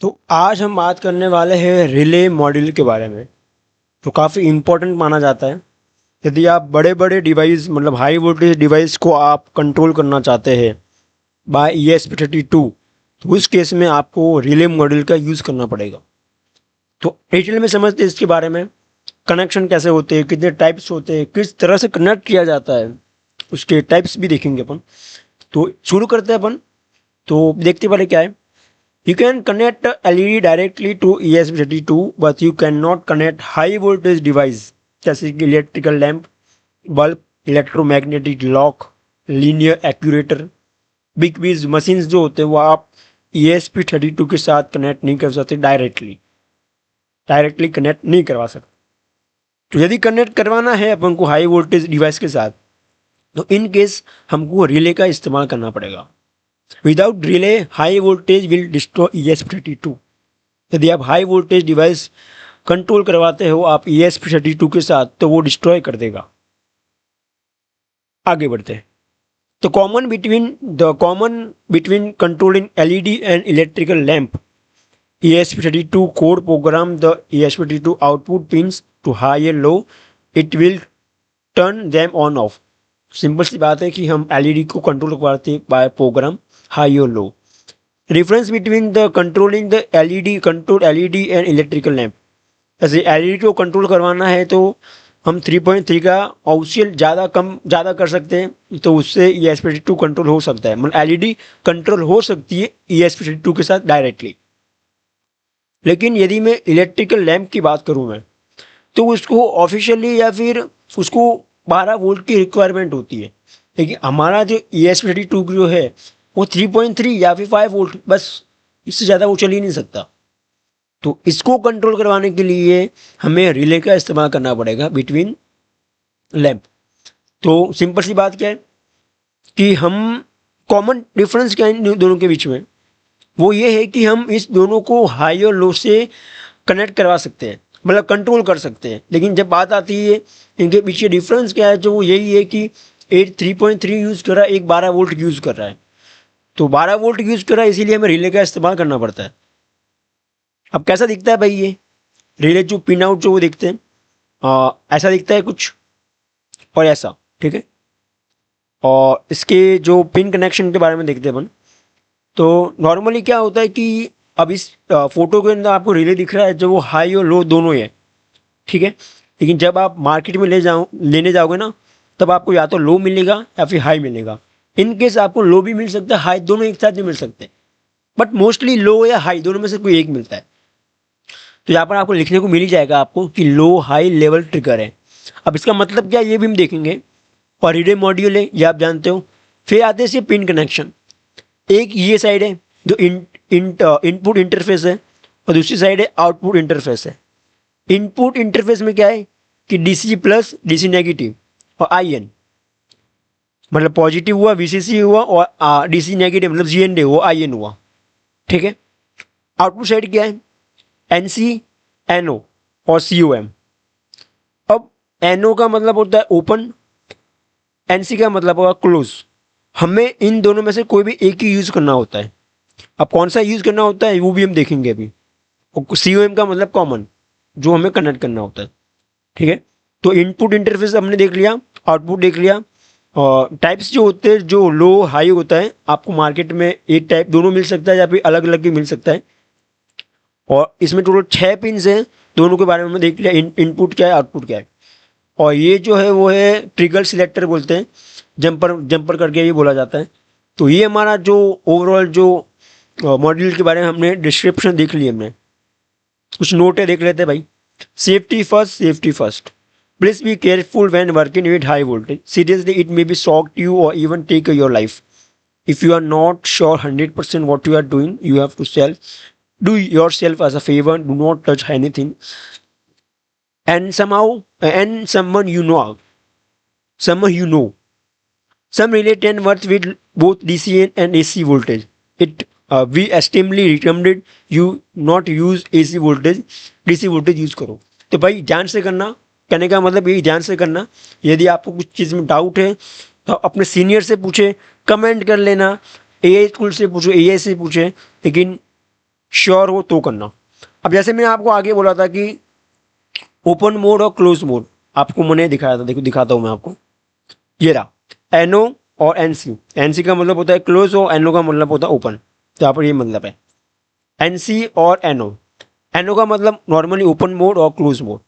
तो आज हम बात करने वाले हैं रिले मॉड्यूल के बारे में। तो काफ़ी इम्पोर्टेंट माना जाता है। यदि आप बड़े बड़े डिवाइस मतलब हाई वोल्टेज डिवाइस को आप कंट्रोल करना चाहते हैं बाय ESP32, तो उस केस में आपको रिले मॉड्यूल का यूज़ करना पड़ेगा। तो डिटेल में समझते हैं इसके बारे में। कनेक्शन कैसे होते हैं, कितने टाइप्स होते हैं, किस तरह से कनेक्ट किया जाता है, उसके टाइप्स भी देखेंगे अपन। तो शुरू करते हैं अपन। तो देखते पहले क्या है। You can connect LED directly to ESP32, but you cannot connect high voltage device जैसे कि electrical lamp, bulb, electromagnetic lock, linear actuator, बिग बीज मशीन्स जो होते हैं वो आप ESP32 के साथ कनेक्ट नहीं कर सकते। डायरेक्टली कनेक्ट नहीं करवा सकते। तो यदि कनेक्ट करवाना है अपन को हाई वोल्टेज डिवाइस के साथ, तो इन केस हमको रिले का इस्तेमाल करना पड़ेगा। Without relay high voltage will destroy ESP32। यदि आप हाई वोल्टेज डिवाइस कंट्रोल करवाते हो आप ESP32 के साथ, तो वो डिस्ट्रॉय कर देगा। आगे बढ़ते हैं। तो common between controlling LED and electrical lamp, ESP32 code program the ESP32 output pins to high and low. It will turn them on off. Simple सी बात है कि हम LED को कंट्रोल करवाते हैं बाय प्रोग्राम हाई और low. Difference between the controlling the LED and electrical lamp. जैसे LED को कंट्रोल करवाना है तो हम 3.3 का ऑप्शियल ज़्यादा कर सकते हैं, तो उससे ESP32 कंट्रोल हो सकता है। मतलब LED कंट्रोल हो सकती है ESP32 के साथ डायरेक्टली। लेकिन यदि मैं इलेक्ट्रिकल लैंप की बात करूँ मैं, तो उसको ऑफिशियली या फिर उसको 12 वोल्ट की रिक्वायरमेंट होती है। लेकिन हमारा जो ESP32 जो है वो 3.3 या फिर 5 वोल्ट, बस इससे ज़्यादा वो चल ही नहीं सकता। तो इसको कंट्रोल करवाने के लिए हमें रिले का इस्तेमाल करना पड़ेगा बिटवीन लैंप। तो सिंपल सी बात क्या है कि हम कॉमन डिफरेंस क्या है इन दोनों के बीच में, वो ये है कि हम इस दोनों को हाई और लो से कनेक्ट करवा सकते हैं, मतलब कंट्रोल कर सकते हैं। लेकिन जब बात आती है इनके पीछे डिफरेंस क्या है, जो वो यही है कि एक 3.3 यूज़ कर रहा है, एक 12 वोल्ट यूज़ कर रहा है। तो 12 वोल्ट यूज़ कर रहा है, इसीलिए हमें रिले का इस्तेमाल करना पड़ता है। अब कैसा दिखता है भाई ये रिले, जो पिन आउट जो वो दिखते हैं, ऐसा दिखता है कुछ और ऐसा, ठीक है। और इसके जो पिन कनेक्शन के बारे में देखते हैं अपन। तो नॉर्मली क्या होता है कि अब इस फोटो के अंदर आपको रिले दिख रहा है जो वो हाई और लो दोनों ही है, ठीक है। लेकिन जब आप मार्केट में लेने जाओगे ना, तब आपको या तो लो मिलेगा या फिर हाई मिलेगा। इन केस आपको लो भी मिल सकता है, हाई, दोनों एक साथ भी मिल सकते हैं, बट मोस्टली लो या हाई दोनों में से कोई एक मिलता है। तो यहाँ पर आपको लिखने को मिल ही जाएगा आपको कि लो हाई लेवल ट्रिगर है। अब इसका मतलब क्या है ये भी हम देखेंगे। और रिले मॉड्यूल है, ये आप जानते हो। फिर आते हैं पिन कनेक्शन। एक ये साइड है जो इनपुट इंटरफेस है, और दूसरी साइड है आउटपुट इंटरफेस है। इनपुट इंटरफेस में क्या है कि DC प्लस DC नेगेटिव और IN, मतलब पॉजिटिव हुआ VCC हुआ, और DC नेगेटिव मतलब GND हुआ, IN हुआ, ठीक है। आउटपुट साइड क्या है, NC, NO और COM। अब NO का मतलब होता है ओपन, NC का मतलब होगा क्लोज। हमें इन दोनों में से कोई भी एक ही यूज करना होता है। अब कौन सा यूज करना होता है वो भी हम देखेंगे अभी। और COM का मतलब कॉमन, जो हमें कनेक्ट करना होता है, ठीक है। तो इनपुट इंटरफेस हमने देख लिया, आउटपुट देख लिया। और टाइप्स जो होते हैं, जो लो हाई होता है, आपको मार्केट में एक टाइप दोनों मिल सकता है या फिर अलग अलग भी मिल सकता है। और इसमें टोटल 6 पिंस हैं, दोनों के बारे में हमने देख लिया, इनपुट क्या है आउटपुट क्या है। और ये जो है वो है ट्रिगर सिलेक्टर बोलते हैं, जंपर जंपर करके ये बोला जाता है। तो ये हमारा जो ओवरऑल जो मॉड्यूल के बारे में हमने डिस्क्रिप्शन देख ली, हमने कुछ नोट है देख लेते हैं भाई। Safety first, safety first. Please be careful when working with high voltage. Seriously it may be shock you और even take your life. If you are not sure 100% what you are doing, you have to do yourself as a favor. Do not touch anything. And someone you know, some relay can work with both DC and AC voltage. We extremely recommended you not use AC voltage, DC voltage use करो। तो भाई ध्यान से करना, कहने का मतलब यही, ध्यान से करना। यदि आपको कुछ चीज़ में डाउट है तो अपने सीनियर से पूछे, कमेंट कर लेना, AI स्कूल से पूछो, AI से पूछे। लेकिन श्योर हो तो करना। अब जैसे मैंने आपको आगे बोला था कि ओपन मोड और क्लोज मोड आपको मैंने दिखाया था, देखो दिखाता हूँ मैं आपको, ये रहा एनओ और एनसी। एनसी का मतलब होता है क्लोज और एनओ का मतलब होता है ओपन। तो यहाँ पर ये मतलब है एनसी और एनओ। एनओ का मतलब नॉर्मली ओपन मोड और क्लोज मोड।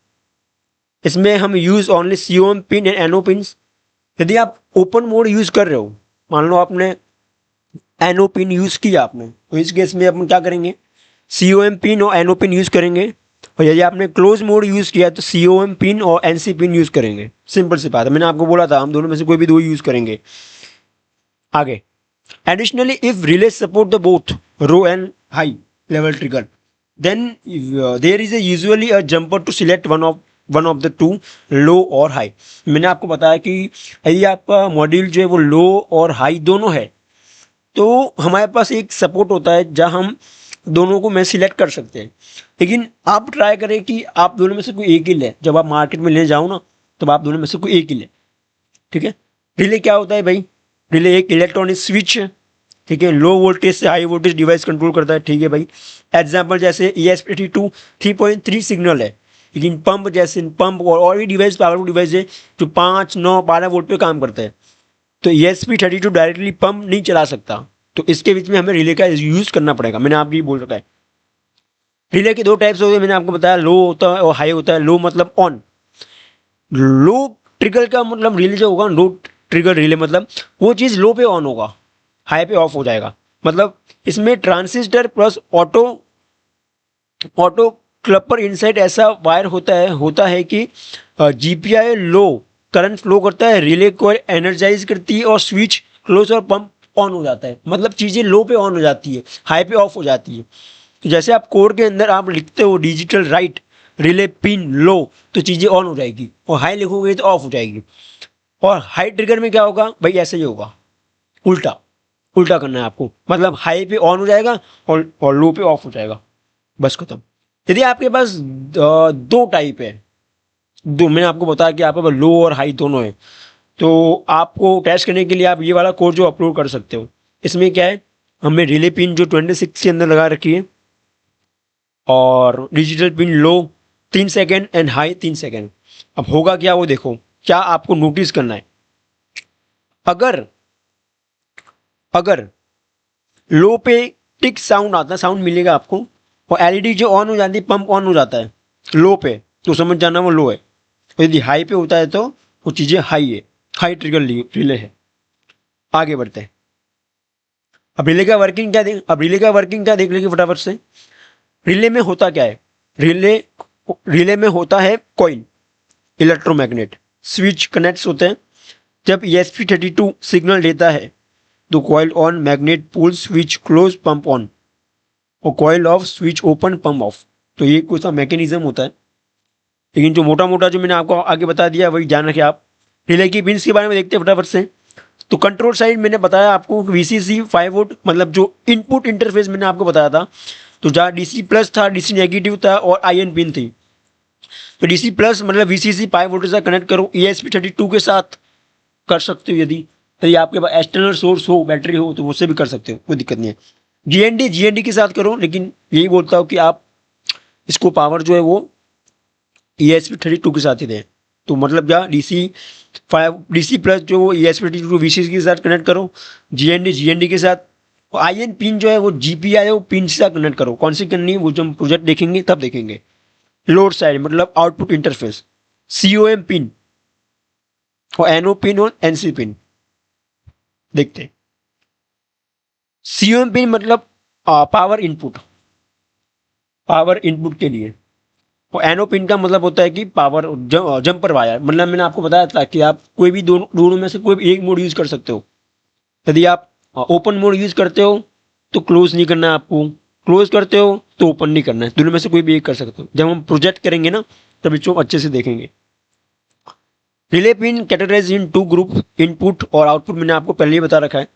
इसमें हम use only COM pin and NO pin. यदि आप ओपन मोड यूज कर रहे हो, मान लो आपने एनओ पिन यूज किया आपने, तो इस केस में अपन क्या करेंगे, सीओएम पिन और एनओ पिन यूज करेंगे। और यदि आपने क्लोज मोड यूज किया तो सीओएम पिन और एनसी पिन यूज करेंगे। सिंपल सी बात है, मैंने आपको बोला था हम दोनों में से कोई भी दो यूज करेंगे। आगे, additionally if relay support the both low and high level trigger, then there is a usually a jumper to select one of the two, low और high। मैंने आपको बताया कि यदि आपका मॉड्यूल जो है वो लो और हाई दोनों है, तो हमारे पास एक सपोर्ट होता है जहां हम दोनों को मैं सिलेक्ट कर सकते हैं। लेकिन आप ट्राई करें कि आप दोनों में से कोई एक ही ले। जब आप मार्केट में ले जाओ ना, तब आप दोनों में से कोई एक ही ले। ठीक है। रिले क्या होता है भाई, रिले एक इलेक्ट्रॉनिक स्विच है। ठीक है, लो वोल्टेज से हाई वोल्टेज डिवाइस कंट्रोल करता है। ठीक है भाई, एग्जाम्पल जैसे ESP32 3.3 सिग्नल है, लेकिन पंप जैसे पंप और भी डिवाइस पावरफुल डिवाइस है जो 5, 9, 12 वोल्ट पे काम करता है। तो ESP32 डायरेक्टली पंप नहीं चला सकता, तो इसके बीच में हमें रिले का यूज करना पड़ेगा। मैंने आपको ये बोल रखा है। रिले के दो टाइप्स होते हैं, मैंने आपको बताया, लो होता है और हाई होता है। लो मतलब ऑन। लो ट्रिगर का मतलब रिले जो होगा, लो ट्रिगर रिले मतलब वो चीज़ लो पे ऑन होगा, हाई पे ऑफ हो जाएगा। मतलब इसमें transistor plus auto auto coupler inside ऐसा वायर होता है कि जीपीआई लो करंट फ्लो करता है, रिले को एनर्जाइज करती है और स्विच क्लोज और पंप ऑन हो जाता है। मतलब चीज़ें लो पे ऑन हो जाती है, हाई पे ऑफ हो जाती है। तो जैसे आप कोड के अंदर आप लिखते हो digital right relay pin low, तो चीज़ें ऑन हो जाएगी, और हाई लिखोगे तो ऑफ हो जाएगी। और हाई ट्रिगर में क्या होगा भाई, ऐसे ही होगा, उल्टा उल्टा करना है आपको। मतलब हाई पे ऑन हो जाएगा और लो पे ऑफ हो जाएगा, बस खत्म। यदि आपके पास दो टाइप है, दो मैंने आपको बताया कि आपके पास लो और हाई दोनों है, तो आपको टेस्ट करने के लिए आप ये वाला कोड जो अपलोड कर सकते हो। इसमें क्या है, हमने रिले पिन जो 26 के अंदर लगा रखी है, और digital pin low 3 second and high 3 second. अब होगा क्या वो देखो, क्या आपको नोटिस करना है। अगर अगर लो पे टिक साउंड आता है, साउंड मिलेगा आपको, और एलईडी जो ऑन हो जाती है, पंप ऑन हो जाता है लो पे, तो समझ जाना वो लो है। और यदि हाई पे होता है तो वो चीज़ें हाई है, हाई ट्रिगर रिले है। आगे बढ़ते हैं। अब रिले का वर्किंग क्या देख लेंगे फटाफट से। रिले में होता क्या है, रिले में होता है कॉइल, इलेक्ट्रोमैग्नेट, स्विच कनेक्ट्स होते हैं। जब ESP32 सिग्नल देता है तो coil on, magnet pull, switch close, pump on, और coil off, switch open, pump off. तो ये कुछ सा मैकेनिज्म होता है। लेकिन जो मोटा मोटा जो मैंने आपको आगे बता दिया वही ध्यान रखें आप। रिले की पिन्स के बारे में देखते हैं फटाफट से। तो कंट्रोल साइड मैंने बताया आपको, VCC 5 वोल्ट मतलब जो इनपुट इंटरफेस मैंने आपको बताया था, तो जहाँ DC प्लस था, DC नेगेटिव था और IN पिन थी। तो DC प्लस मतलब VCC 5 वोल्ट से कनेक्ट करो, ESP32 के साथ कर सकते हो। यदि आपके पास एक्सटर्नल सोर्स हो, बैटरी हो, तो उससे भी कर सकते हो, कोई दिक्कत नहीं है। GND के साथ करो, लेकिन यही बोलता हूँ कि आप इसको पावर जो है वो ESP32 के साथ ही दें। तो मतलब क्या, DC प्लस जो ESP32 VCC के साथ कनेक्ट करो, GND के साथ। और IN पिन जो है वो GPIO वो पिन के साथ कनेक्ट करो। कौन सी करनी है वो जब हम प्रोजेक्ट देखेंगे तब देखेंगे। लोड साइड मतलब आउटपुट इंटरफेस, COM पिन और NO पिन और NC पिन देखते हैं। COM पिन मतलब पावर इनपुट के लिए, और NO पिन का मतलब होता है कि पावर जंपर वायर। मतलब मैंने आपको बताया था कि आप कोई भी दोनों में से कोई भी एक मोड यूज कर सकते हो। यदि आप ओपन मोड यूज करते हो तो क्लोज नहीं करना है आपको, क्लोज करते हो तो ओपन नहीं करना है, दोनों में से कोई भी एक कर सकते हो। जब हम प्रोजेक्ट करेंगे ना, तब इसको अच्छे से देखेंगे। रिले पिन कैटेगराइज इन 2 ग्रुप, इनपुट और आउटपुट मैंने आपको पहले ही बता रखा है।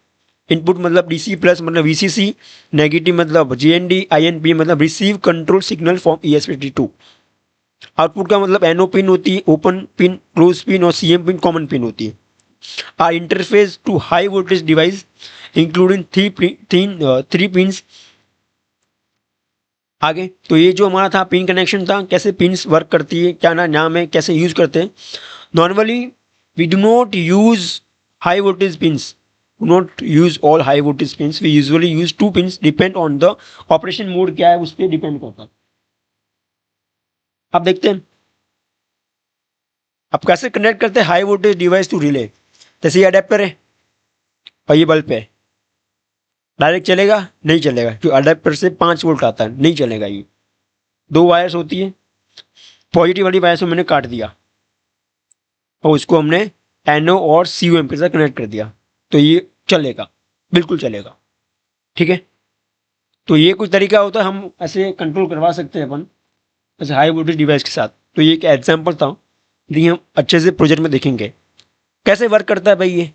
इनपुट मतलब DC प्लस मतलब VCC, नेगेटिव मतलब GND, INP मतलब receive control signal from ESP32। Output का मतलब NO पिन होती है, ओपन पिन, क्लोज पिन और CM पिन कॉमन पिन होती है। Are interface to high voltage device including three pins आगे तो ये जो हमारा था पिन कनेक्शन था, कैसे पिन्स वर्क करती है, क्या नाम है, कैसे यूज करते हैं। Normally we do not use high voltage pins, not use all high voltage pins, we usually use 2 pins, depend on the operation mode क्या है उस पर डिपेंड करता है। अब देखते हैं अब कैसे कनेक्ट करते हैं high voltage device to relay. जैसे ये अडेप्टर है और ये बल्ब है, डायरेक्ट चलेगा नहीं चलेगा, क्योंकि अडेप्टर से 5 वोल्ट आता है, नहीं चलेगा। ये 2 वायर्स होती है, पॉजिटिव वाली वायर से मैंने काट दिया और उसको हमने एनओ और सीओ एम के साथ कनेक्ट कर दिया, तो ये चलेगा, बिल्कुल चलेगा। ठीक है, तो ये कुछ तरीका होता है, हम ऐसे कंट्रोल करवा सकते हैं अपन ऐसे हाई वोल्टेज डिवाइस के साथ। तो ये एक एग्जाम्पल था, लेकिन हम अच्छे से प्रोजेक्ट में देखेंगे कैसे वर्क करता है भाई ये।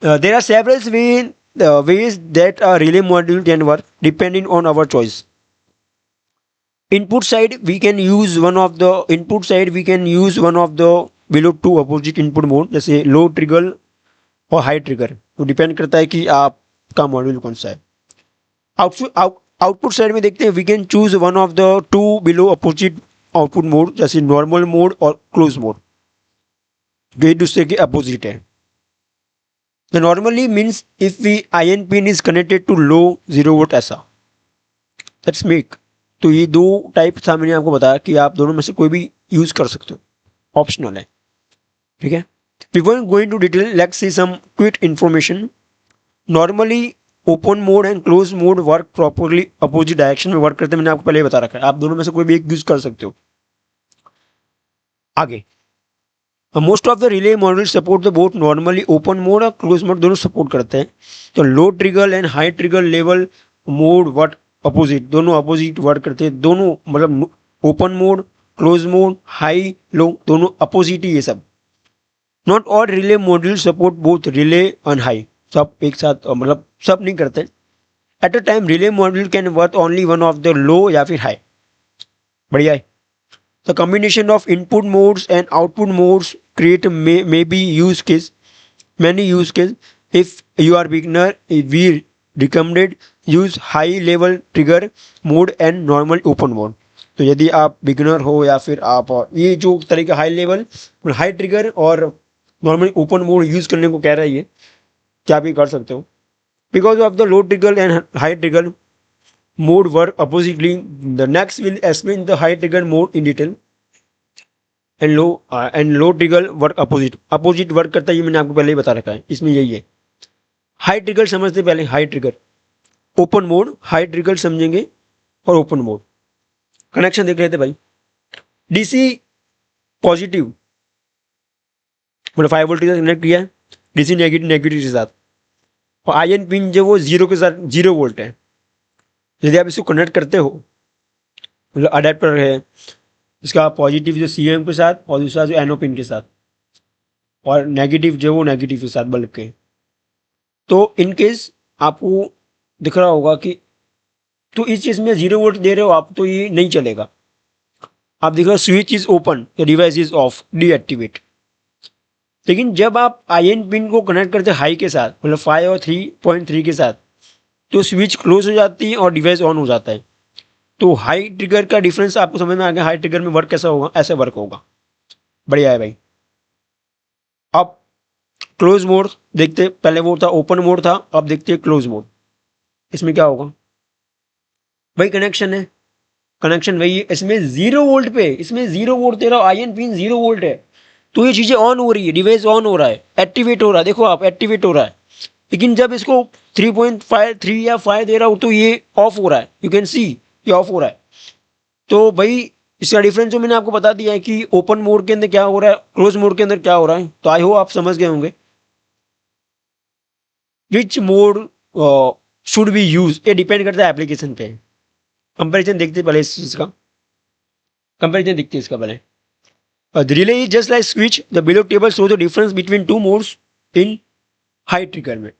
There are several ways that a relay module can work depending on our choice. Input side we can use one of the below two opposite input mode, जैसे लो ट्रिगर और हाई ट्रिगर, तो depend करता है कि आपका module कौन सा है। आउटपुट साइड में देखते हैं, we can choose one of the 2 below opposite output mode, जैसे नॉर्मल मोड और क्लोज मोड, जो एक दूसरे के अपोजिट है। The normally means if the IN pin is connected to low 0 volt ऐसा, that's make। तो ये 2 टाइप था, मैंने आपको बताया कि आप दोनों में से कोई भी यूज कर सकते हो, ऑप्शनल है। ठीक है, before going to detail, let's see some quick information. Normally open mode and close mode work properly opposite direction में वर्क करते हैं, मैंने आपको पहले बता रखा है, आप दोनों में से कोई भी एक यूज कर सकते हो। आगे most of the relay module support the both normally open mode और क्लोज मोड, दोनों सपोर्ट करते हैं। तो low trigger and high trigger level mode work opposite, दोनों अपोजिट वर्क करते हैं, दोनों मतलब open mode, close mode, high low, दोनों अपोजिट ही ये सब। Not all relay module support both relay and high, सब एक साथ मतलब सब नहीं करते। At a time relay module can work only one of the low या फिर हाई। बढ़िया है। The combination of input modes and output modes create may be use case, many use case. If you are beginner, we recommended use high level trigger mode and normal open mode. तो यदि आप beginner हो या फिर आप ये जो तरीका हाई लेवल हाई ट्रिगर और नॉर्मल ओपन मोड यूज करने को कह रहा है ये, क्या आप ये कर सकते हो। Because of the low trigger and high trigger mode work oppositely. The next will explain the high trigger mode in detail and low trigger work opposite work करता है, ये मैंने आपको पहले ही बता रखा है, इसमें यही है। हाई ट्रिगर समझते पहले, high trigger open mode, high trigger समझेंगे और ओपन मोड। कनेक्शन देख रहे थे भाई, डीसी पॉजिटिव मतलब 5 वोल्ट के साथ कनेक्ट किया है, डीसी नेगेटिव के साथ, और आईएन पिन जो वो 0 के साथ 0 वोल्ट है। यदि आप इसको कनेक्ट करते हो, मतलब अडेप्टर है इसका पॉजिटिव जो सी एम के साथ और दूसरा जो एनओ पिन के साथ, और नेगेटिव जो वो नेगेटिव के साथ बल्ब के, तो इन केस आपको दिख रहा होगा कि तो इस चीज़ में 0 वोल्ट दे रहे हो आप, तो ये नहीं चलेगा। आप देख रहे हो switch is open, device is of, deactivate. लेकिन जब आप आईएन पिन को कनेक्ट करते हाई के साथ, मतलब 5 और 3.3 के साथ, तो स्विच क्लोज हो जाती है और डिवाइस ऑन हो जाता है। तो हाई ट्रिगर का डिफरेंस आपको समझ में आ गया, हाई ट्रिगर में वर्क कैसा होगा, ऐसे वर्क होगा। बढ़िया है भाई। अब क्लोज मोड देखते, पहले वो था ओपन मोड था, अब देखते हैं क्लोज मोड। इसमें क्या होगा भाई, कनेक्शन है, कनेक्शन वही है, इसमें 0 वोल्ट पे, इसमें 0 वोल्ट दे रहा हूं, आईएन पिन 0 वोल्ट है, तो ये चीजें ऑन हो रही है, डिवाइस ऑन हो रहा है, एक्टिवेट हो रहा है, देखो आप एक्टिवेट हो रहा है। लेकिन जब इसको 3.53 या 5 दे रहा हूं, तो ये ऑफ हो रहा है, यू कैन सी ये ऑफ हो रहा है। तो भाई इसका डिफरेंस जो मैंने आपको बता दिया है कि ओपन मोड के अंदर क्या हो रहा है, क्लोज मोड के अंदर क्या हो रहा है, तो आई होप आप समझ गए होंगे। Which mode should be use, ये डिपेंड करता है एप्लीकेशन पे। कंपेरिजन देखते पहले इस चीज का, कंपेरिजन देखते इसका पहले। The relay is just like switch. The below table shows the difference between two modes in high trigger में।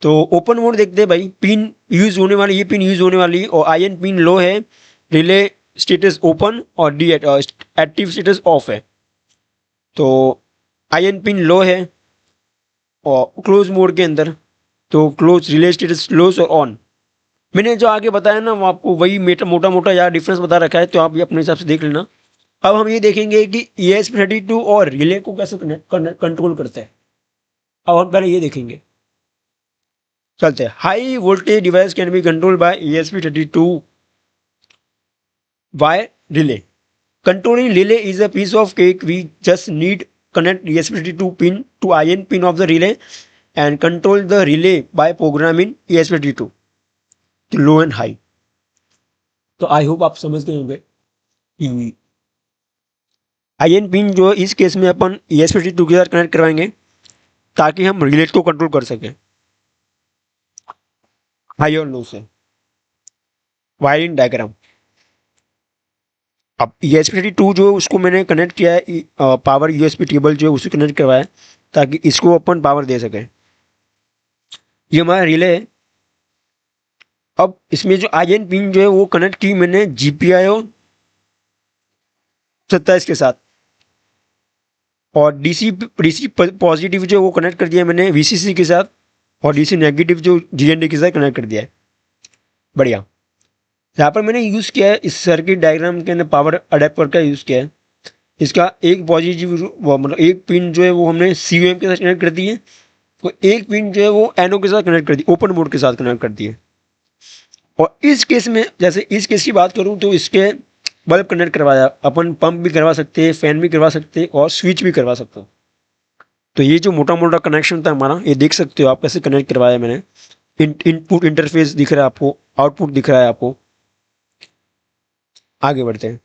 तो ओपन मोड देखते हैं भाई, पिन यूज होने वाली, ये पिन यूज होने वाली और आईएन पिन लो है, रिले स्टेटस ओपन और डी एक्टिव स्टेटस ऑफ है। तो आईएन पिन लो है और क्लोज मोड के अंदर, तो क्लोज रिले स्टेटस क्लोज और ऑन, मैंने जो आगे बताया ना वो आपको वही मोटा मोटा यार डिफरेंस बता रखा है, तो आप ये अपने हिसाब से देख लेना। अब हम ये देखेंगे कि ESP32 और रिले को कैसे कंट्रोल करते हैं। अब हम पहले ये देखेंगे, चलते हैं। High voltage device can be control by ESP32 by relay. Controlling relay is a piece of cake, we just need connect ESP32 pin to IN pin of the relay and control the relay by programming ESP32 to low and high। तो I hope आप समझ गए होंगे कि IN pin जो इस case में अपन ESP32 के साथ कनेक्ट करवाएंगे ताकि हम रिले को कंट्रोल कर सकें हाई और लो से। Wiring diagram. अब ESP32 जो उसको मैंने कनेक्ट किया है, पावर USB टेबल जो है उसे कनेक्ट करवाया ताकि इसको अपन पावर दे सकें। ये हमारा रिले है। अब इसमें जो IN पिन जो है वो कनेक्ट की मैंने GPIO 27 के साथ, और DC पॉजिटिव जो वो कनेक्ट कर दिया मैंने VCC के साथ, और DC नेगेटिव जो GND के साथ कनेक्ट कर दिया है। बढ़िया। यहाँ पर मैंने यूज़ किया है इस सर्किट डायग्राम के अंदर पावर अडेप्टर का यूज़ किया है। इसका एक पॉजिटिव मतलब एक पिन जो है वो हमने COM के साथ कनेक्ट कर दी है, तो एक पिन जो है वो NO के साथ कनेक्ट कर दी, ओपन मोड के साथ कनेक्ट कर दी है। और इस केस में, जैसे इस केस की बात करूँ तो इसके बल्ब कनेक्ट करवाया, अपन पंप भी करवा सकते हैं, फैन भी करवा सकते हैं और स्विच भी करवा सकते हो। तो ये जो मोटा मोटा कनेक्शन था हमारा, ये देख सकते हो आप कैसे कनेक्ट करवाया मैंने। इनपुट इंटरफेस दिख रहा है आपको, आउटपुट दिख रहा है आपको। आगे बढ़ते हैं।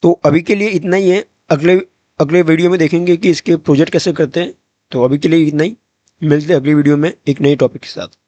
तो अभी के लिए इतना ही है, अगले अगले वीडियो में देखेंगे कि इसके प्रोजेक्ट कैसे करते हैं। तो अभी के लिए इतना ही, मिलते हैं अगली वीडियो में एक नए टॉपिक के साथ।